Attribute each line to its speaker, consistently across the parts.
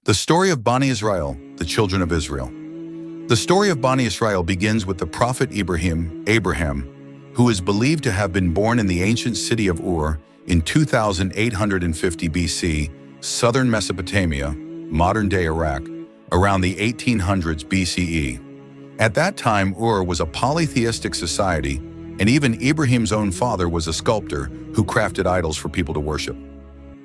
Speaker 1: The story of Bani Isra'il, the children of Israel. The story of Bani Isra'il begins with the Prophet Abraham, who is believed to have been born in the ancient city of Ur in 2850 BC, southern Mesopotamia, modern-day Iraq, around the 1800s BCE. At that time, Ur was a polytheistic society, and even Ibrahim's own father was a sculptor who crafted idols for people to worship.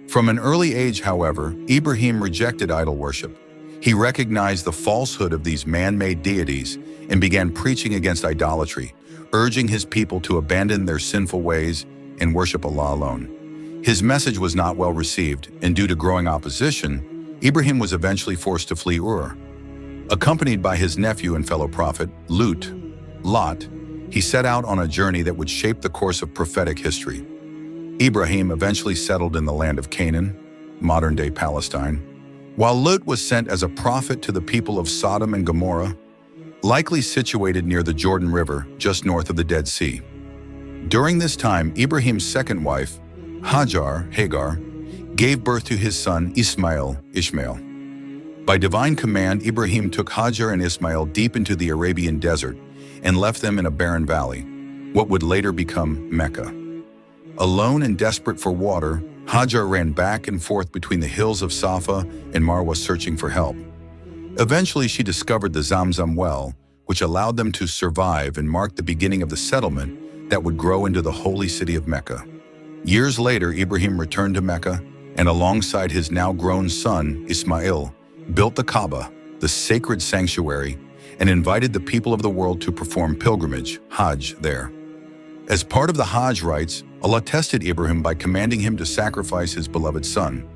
Speaker 1: From an early age, however, Ibrahim rejected idol worship. He recognized the falsehood of these man-made deities and began preaching against idolatry, urging his people to abandon their sinful ways and worship Allah alone. His message was not well received, and due to growing opposition, Ibrahim was eventually forced to flee Ur. Accompanied by his nephew and fellow prophet, Lot, he set out on a journey that would shape the course of prophetic history. Ibrahim eventually settled in the land of Canaan, modern-day Palestine, while Lot was sent as a prophet to the people of Sodom and Gomorrah, likely situated near the Jordan River, just north of the Dead Sea. During this time, Ibrahim's second wife, Hagar, gave birth to his son Ishmael. By divine command, Ibrahim took Hagar and Ishmael deep into the Arabian desert and left them in a barren valley, what would later become Mecca. Alone and desperate for water, Hagar ran back and forth between the hills of Safa and Marwa searching for help. Eventually, she discovered the Zamzam well, which allowed them to survive and marked the beginning of the settlement that would grow into the holy city of Mecca. Years later, Ibrahim returned to Mecca and alongside his now grown son, Ismail, built the Kaaba, the sacred sanctuary, and invited the people of the world to perform pilgrimage, Hajj, there. As part of the Hajj rites, Allah tested Ibrahim by commanding him to sacrifice his beloved son.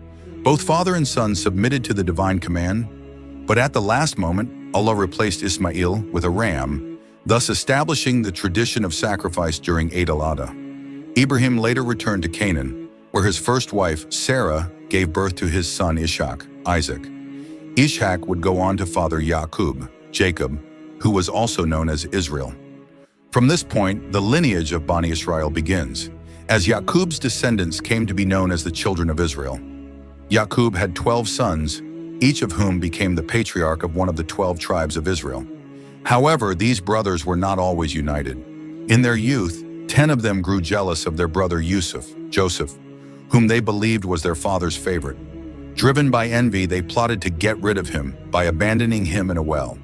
Speaker 1: Both father and son submitted to the divine command, but at the last moment, Allah replaced Ismail with a ram, thus establishing the tradition of sacrifice during Eid al-Adha. Ibrahim later returned to Canaan, where his first wife, Sarah, gave birth to his son Isaac. Ishaq would go on to father Jacob, who was also known as Israel. From this point, the lineage of Bani Isra'il begins, as Yaqub's descendants came to be known as the children of Israel. Yaqub had 12 sons, each of whom became the patriarch of one of the 12 tribes of Israel. However, these brothers were not always united. In their youth, 10 of them grew jealous of their brother Joseph, whom they believed was their father's favorite. Driven by envy, they plotted to get rid of him by abandoning him in a well.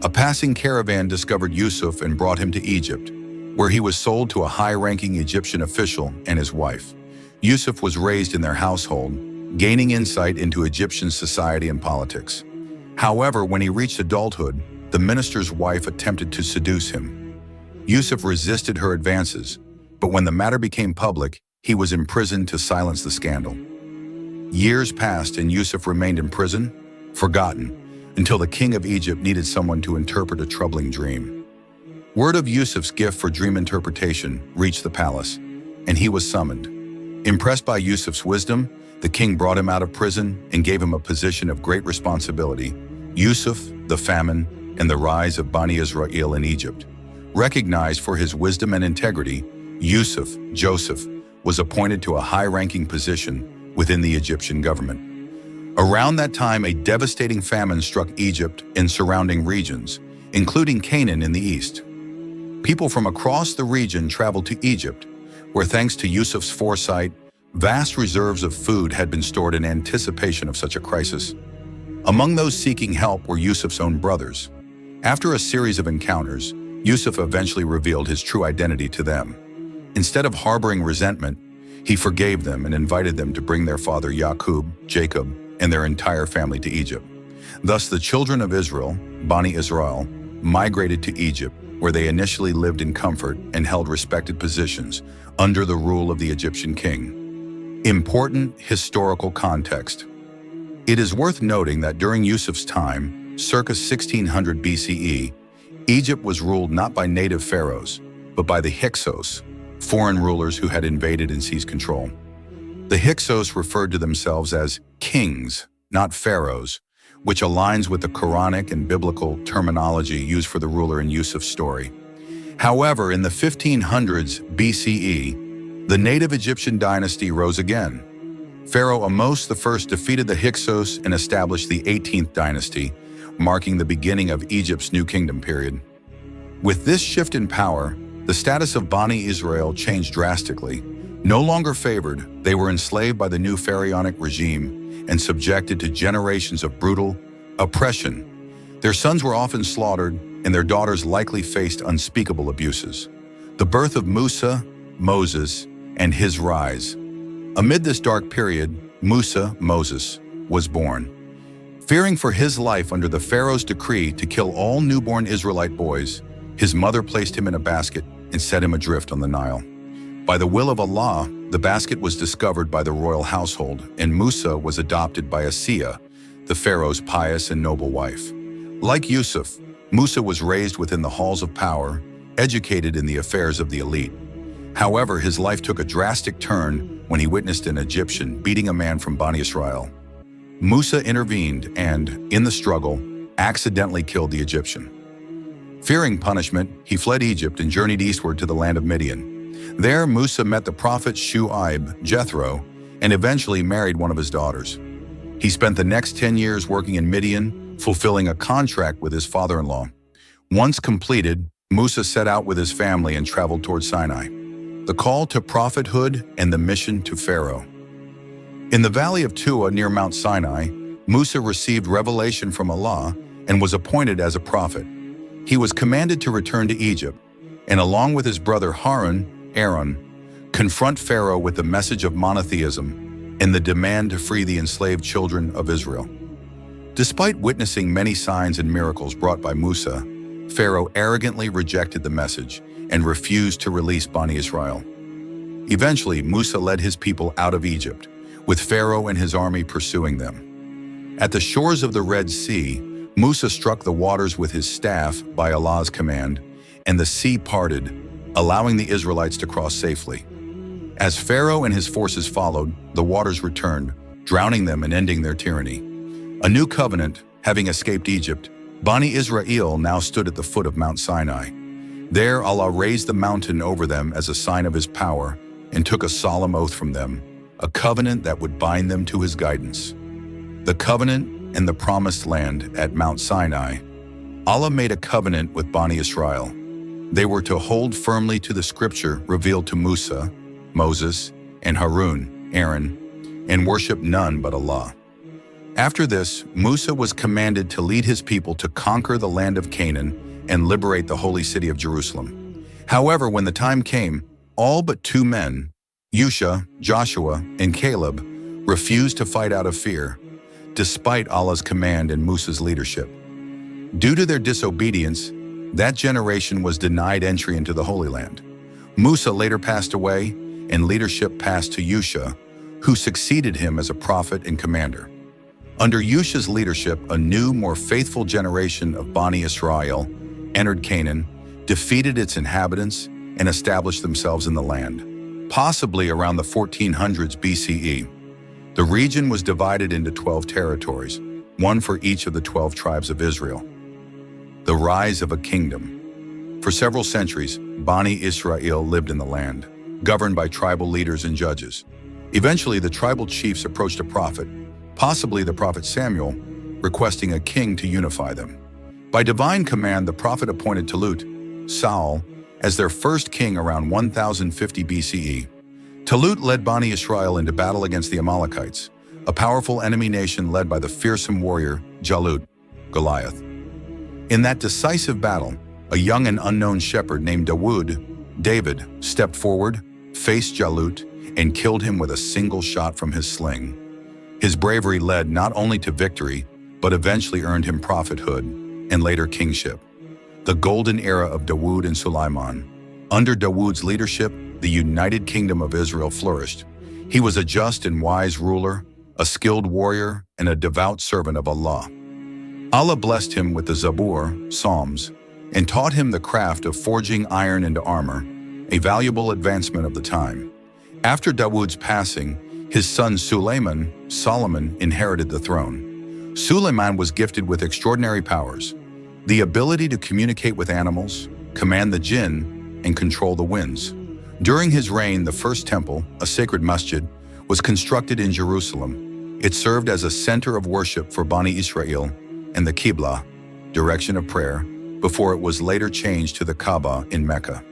Speaker 1: A passing caravan discovered Yusuf and brought him to Egypt, where he was sold to a high-ranking Egyptian official and his wife. Yusuf was raised in their household, gaining insight into Egyptian society and politics. However, when he reached adulthood, the minister's wife attempted to seduce him. Yusuf resisted her advances, but when the matter became public, he was imprisoned to silence the scandal. Years passed and Yusuf remained in prison, forgotten, until the king of Egypt needed someone to interpret a troubling dream. Word of Yusuf's gift for dream interpretation reached the palace, and he was summoned. Impressed by Yusuf's wisdom, the king brought him out of prison and gave him a position of great responsibility: Yusuf, the famine, and the rise of Bani Isra'il in Egypt. Recognized for his wisdom and integrity, Joseph, was appointed to a high-ranking position within the Egyptian government. Around that time, a devastating famine struck Egypt and surrounding regions, including Canaan in the east. People from across the region traveled to Egypt, where thanks to Yusuf's foresight, vast reserves of food had been stored in anticipation of such a crisis. Among those seeking help were Yusuf's own brothers. After a series of encounters, Yusuf eventually revealed his true identity to them. Instead of harboring resentment, he forgave them and invited them to bring their father Jacob, and their entire family to Egypt. Thus, the children of Israel, Bani Isra'il, migrated to Egypt, where they initially lived in comfort and held respected positions under the rule of the Egyptian king. Important historical context. It is worth noting that during Yusuf's time, circa 1600 BCE, Egypt was ruled not by native pharaohs, but by the Hyksos, foreign rulers who had invaded and seized control. The Hyksos referred to themselves as kings, not pharaohs, which aligns with the Quranic and biblical terminology used for the ruler in Yusuf's story. However, in the 1500s BCE, the native Egyptian dynasty rose again. Pharaoh Amos I defeated the Hyksos and established the 18th dynasty, marking the beginning of Egypt's New Kingdom period. With this shift in power, the status of Bani Isra'il changed drastically. No longer favored, they were enslaved by the new pharaonic regime and subjected to generations of brutal oppression. Their sons were often slaughtered, and their daughters likely faced unspeakable abuses. The birth of Musa, Moses, and his rise. Amid this dark period, Musa, Moses, was born. Fearing for his life under the Pharaoh's decree to kill all newborn Israelite boys, his mother placed him in a basket and set him adrift on the Nile. By the will of Allah, the basket was discovered by the royal household, and Musa was adopted by Asiya, the Pharaoh's pious and noble wife. Like Yusuf, Musa was raised within the halls of power, educated in the affairs of the elite. However, his life took a drastic turn when he witnessed an Egyptian beating a man from Bani Isra'il. Musa intervened and, in the struggle, accidentally killed the Egyptian. Fearing punishment, he fled Egypt and journeyed eastward to the land of Midian. There, Musa met the prophet Shu'aib, Jethro, and eventually married one of his daughters. He spent the next 10 years working in Midian, fulfilling a contract with his father-in-law. Once completed, Musa set out with his family and traveled toward Sinai. The call to prophethood and the mission to Pharaoh. In the valley of Tua near Mount Sinai, Musa received revelation from Allah and was appointed as a prophet. He was commanded to return to Egypt, and along with his brother Aaron, confront Pharaoh with the message of monotheism and the demand to free the enslaved children of Israel. Despite witnessing many signs and miracles brought by Musa, Pharaoh arrogantly rejected the message and refused to release Bani Isra'il. Eventually, Musa led his people out of Egypt, with Pharaoh and his army pursuing them. At the shores of the Red Sea, Musa struck the waters with his staff by Allah's command, and the sea parted, allowing the Israelites to cross safely. As Pharaoh and his forces followed, the waters returned, drowning them and ending their tyranny. A new covenant, having escaped Egypt, Bani Isra'il now stood at the foot of Mount Sinai. There, Allah raised the mountain over them as a sign of his power and took a solemn oath from them, a covenant that would bind them to his guidance. The covenant and the promised land at Mount Sinai. Allah made a covenant with Bani Isra'il. They were to hold firmly to the scripture revealed to Musa, Moses, and Aaron, and worship none but Allah. After this, Musa was commanded to lead his people to conquer the land of Canaan and liberate the holy city of Jerusalem. However, when the time came, all but 2 men, Joshua, and Caleb, refused to fight out of fear, despite Allah's command and Musa's leadership. Due to their disobedience, that generation was denied entry into the Holy Land. Musa later passed away, and leadership passed to Yusha, who succeeded him as a prophet and commander. Under Yusha's leadership, a new, more faithful generation of Bani Isra'il entered Canaan, defeated its inhabitants, and established themselves in the land, possibly around the 1400s BCE. The region was divided into 12 territories, one for each of the 12 tribes of Israel. The rise of a kingdom. For several centuries, Bani Isra'il lived in the land, governed by tribal leaders and judges. Eventually, the tribal chiefs approached a prophet, possibly the prophet Samuel, requesting a king to unify them. By divine command, the prophet appointed Saul, as their first king around 1050 BCE. Talut led Bani Isra'il into battle against the Amalekites, a powerful enemy nation led by the fearsome warrior Goliath. In that decisive battle, a young and unknown shepherd named David, stepped forward, faced Jalut, and killed him with a single shot from his sling. His bravery led not only to victory, but eventually earned him prophethood and later kingship. The golden era of Dawood and Sulaiman. Under Dawood's leadership, the United Kingdom of Israel flourished. He was a just and wise ruler, a skilled warrior, and a devout servant of Allah. Allah blessed him with the Zabur, Psalms, and taught him the craft of forging iron into armor, a valuable advancement of the time. After Dawood's passing, his son Solomon, inherited the throne. Suleiman was gifted with extraordinary powers, the ability to communicate with animals, command the jinn, and control the winds. During his reign, the first temple, a sacred masjid, was constructed in Jerusalem. It served as a center of worship for Bani Isra'il and the Qibla, direction of prayer, before it was later changed to the Kaaba in Mecca.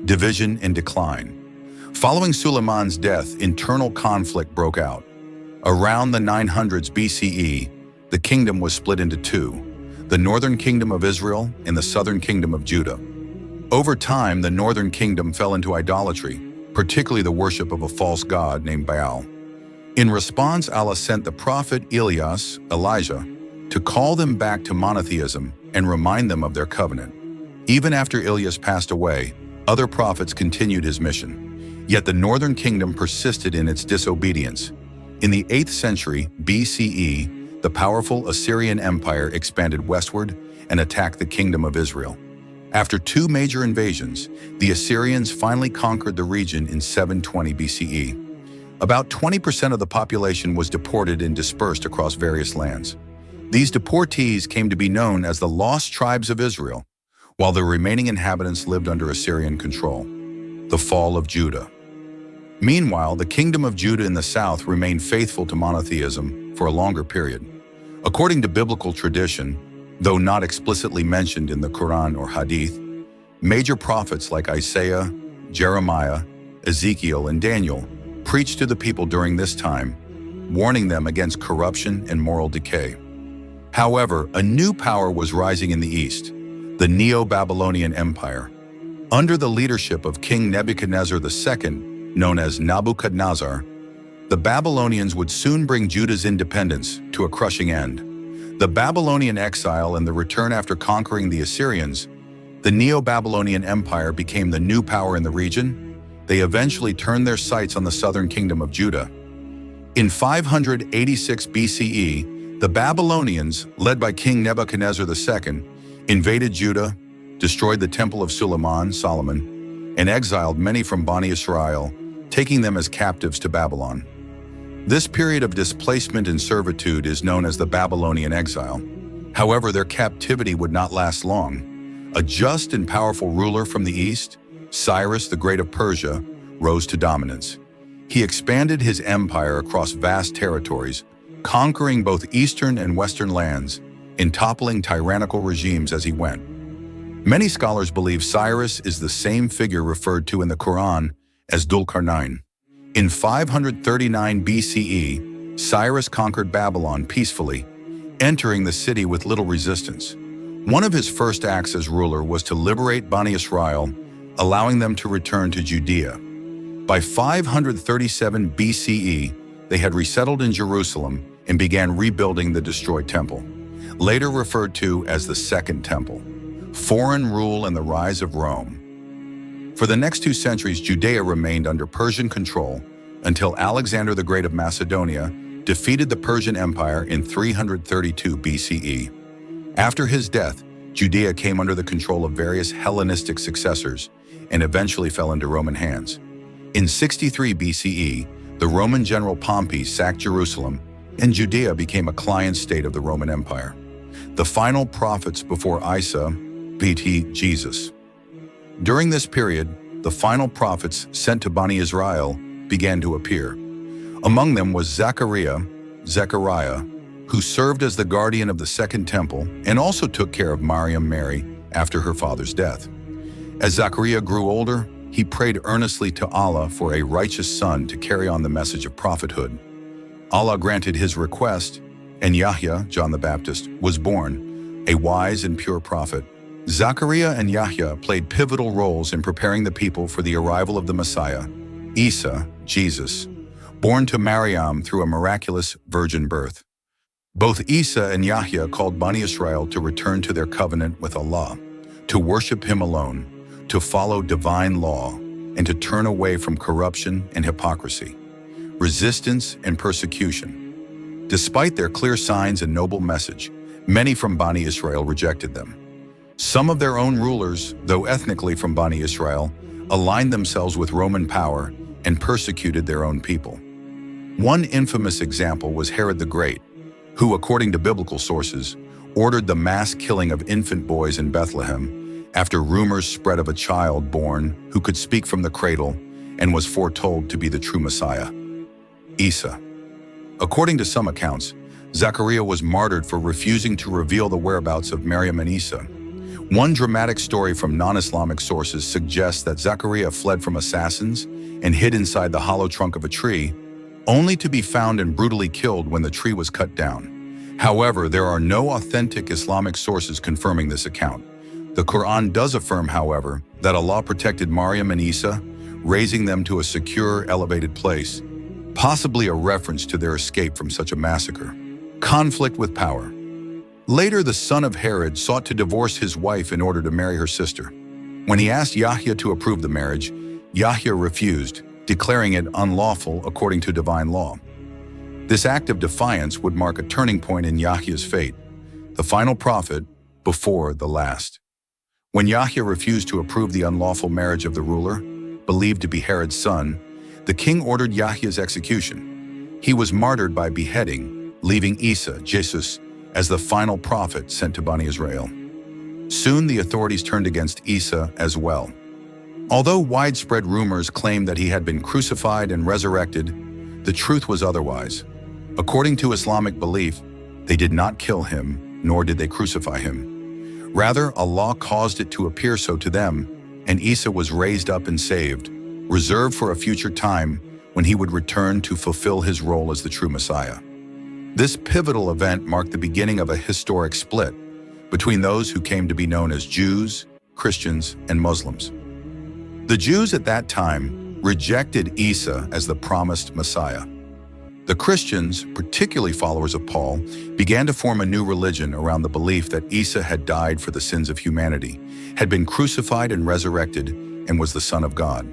Speaker 1: Division and decline. Following Suleiman's death, internal conflict broke out. Around the 900s BCE, the kingdom was split into two, the northern kingdom of Israel and the southern kingdom of Judah. Over time, the northern kingdom fell into idolatry, particularly the worship of a false god named Baal. In response, Allah sent the prophet Elijah, to call them back to monotheism and remind them of their covenant. Even after Elias passed away, other prophets continued his mission. Yet the northern kingdom persisted in its disobedience. In the 8th century BCE, the powerful Assyrian Empire expanded westward and attacked the kingdom of Israel. After two major invasions, the Assyrians finally conquered the region in 720 BCE. About 20% of the population was deported and dispersed across various lands. These deportees came to be known as the Lost Tribes of Israel, while the remaining inhabitants lived under Assyrian control. The fall of Judah. Meanwhile, the kingdom of Judah in the south remained faithful to monotheism for a longer period. According to biblical tradition, though not explicitly mentioned in the Quran or Hadith, major prophets like Isaiah, Jeremiah, Ezekiel, and Daniel preached to the people during this time, warning them against corruption and moral decay. However, a new power was rising in the east, the Neo-Babylonian Empire. Under the leadership of King Nebuchadnezzar II, known as Nabucodonosor, the Babylonians would soon bring Judah's independence to a crushing end. The Babylonian exile and the return after conquering the Assyrians, the Neo-Babylonian Empire became the new power in the region. They eventually turned their sights on the southern kingdom of Judah. In 586 BCE, the Babylonians, led by King Nebuchadnezzar II, invaded Judah, destroyed the temple of Solomon, and exiled many from Bani Isra'il, taking them as captives to Babylon. This period of displacement and servitude is known as the Babylonian exile. However, their captivity would not last long. A just and powerful ruler from the east, Cyrus the Great of Persia, rose to dominance. He expanded his empire across vast territories, conquering both eastern and western lands, and toppling tyrannical regimes as he went. Many scholars believe Cyrus is the same figure referred to in the Quran as Dhul-Qarnayn. In 539 BCE, Cyrus conquered Babylon peacefully, entering the city with little resistance. One of his first acts as ruler was to liberate Bani Isra'il, allowing them to return to Judea. By 537 BCE, they had resettled in Jerusalem and began rebuilding the destroyed temple, later referred to as the Second Temple. Foreign rule and the rise of Rome. For the next 2 centuries, Judea remained under Persian control until Alexander the Great of Macedonia defeated the Persian Empire in 332 BCE. After his death, Judea came under the control of various Hellenistic successors and eventually fell into Roman hands. In 63 BCE, the Roman general Pompey sacked Jerusalem, and Judea became a client state of the Roman Empire. The final prophets before Isa, BT Jesus. During this period, the final prophets sent to Bani Isra'il began to appear. Among them was Zechariah, who served as the guardian of the Second Temple and also took care of Mary after her father's death. As Zechariah grew older, he prayed earnestly to Allah for a righteous son to carry on the message of prophethood. Allah granted his request, and Yahya, John the Baptist, was born, a wise and pure prophet. Zechariah and Yahya played pivotal roles in preparing the people for the arrival of the Messiah, Isa, Jesus, born to Maryam through a miraculous virgin birth. Both Isa and Yahya called Bani Isra'il to return to their covenant with Allah, to worship Him alone, to follow divine law, and to turn away from corruption and hypocrisy, resistance and persecution. Despite their clear signs and noble message, many from Bani Isra'il rejected them. Some of their own rulers, though ethnically from Bani Isra'il, aligned themselves with Roman power and persecuted their own people. One infamous example was Herod the Great, who, according to biblical sources, ordered the mass killing of infant boys in Bethlehem after rumors spread of a child born who could speak from the cradle and was foretold to be the true Messiah. Isa. According to some accounts, Zechariah was martyred for refusing to reveal the whereabouts of Maryam and Isa. One dramatic story from non-Islamic sources suggests that Zechariah fled from assassins and hid inside the hollow trunk of a tree, only to be found and brutally killed when the tree was cut down. However, there are no authentic Islamic sources confirming this account. The Quran does affirm, however, that Allah protected Maryam and Isa, raising them to a secure, elevated place, possibly a reference to their escape from such a massacre. Conflict with power. Later, the son of Herod sought to divorce his wife in order to marry her sister. When he asked Yahya to approve the marriage, Yahya refused, declaring it unlawful according to divine law. This act of defiance would mark a turning point in Yahya's fate, the final prophet before the last. When Yahya refused to approve the unlawful marriage of the ruler, believed to be Herod's son, the king ordered Yahya's execution. He was martyred by beheading, leaving Isa, Jesus, as the final prophet sent to Bani Isra'il. Soon the authorities turned against Isa as well. Although widespread rumors claimed that he had been crucified and resurrected, the truth was otherwise. According to Islamic belief, they did not kill him, nor did they crucify him. Rather, Allah caused it to appear so to them, and Isa was raised up and saved, reserved for a future time when he would return to fulfill his role as the true Messiah. This pivotal event marked the beginning of a historic split between those who came to be known as Jews, Christians, and Muslims. The Jews at that time rejected Isa as the promised Messiah. The Christians, particularly followers of Paul, began to form a new religion around the belief that Isa had died for the sins of humanity, had been crucified and resurrected, and was the Son of God.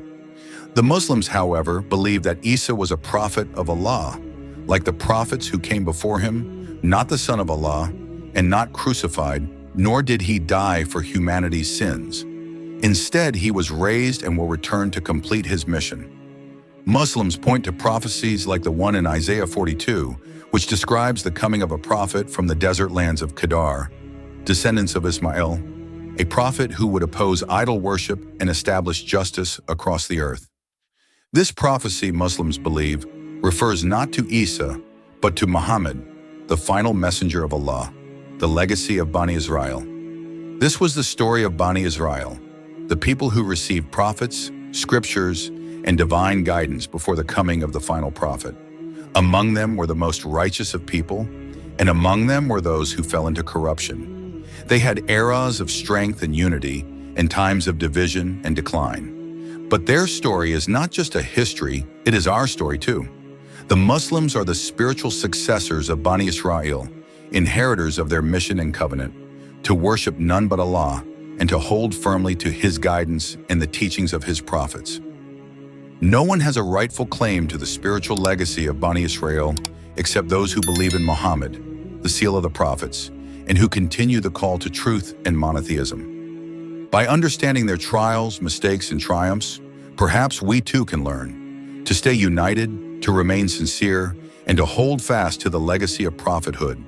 Speaker 1: The Muslims, however, believed that Isa was a prophet of Allah, like the prophets who came before him, not the Son of Allah, and not crucified, nor did he die for humanity's sins. Instead, he was raised and will return to complete his mission. Muslims point to prophecies like the one in Isaiah 42, which describes the coming of a prophet from the desert lands of Kedar, descendants of Ismail, a prophet who would oppose idol worship and establish justice across the earth. This prophecy, Muslims believe, refers not to Isa, but to Muhammad, the final messenger of Allah, the legacy of Bani Isra'il. This was the story of Bani Isra'il, the people who received prophets, scriptures, and divine guidance before the coming of the final prophet. Among them were the most righteous of people, and among them were those who fell into corruption. They had eras of strength and unity, and times of division and decline. But their story is not just a history, it is our story too. The Muslims are the spiritual successors of Bani Isra'il, inheritors of their mission and covenant, to worship none but Allah and to hold firmly to His guidance and the teachings of His prophets. No one has a rightful claim to the spiritual legacy of Bani Isra'il except those who believe in Muhammad, the seal of the prophets, and who continue the call to truth and monotheism. By understanding their trials, mistakes, and triumphs, perhaps we too can learn to stay united, to remain sincere, and to hold fast to the legacy of prophethood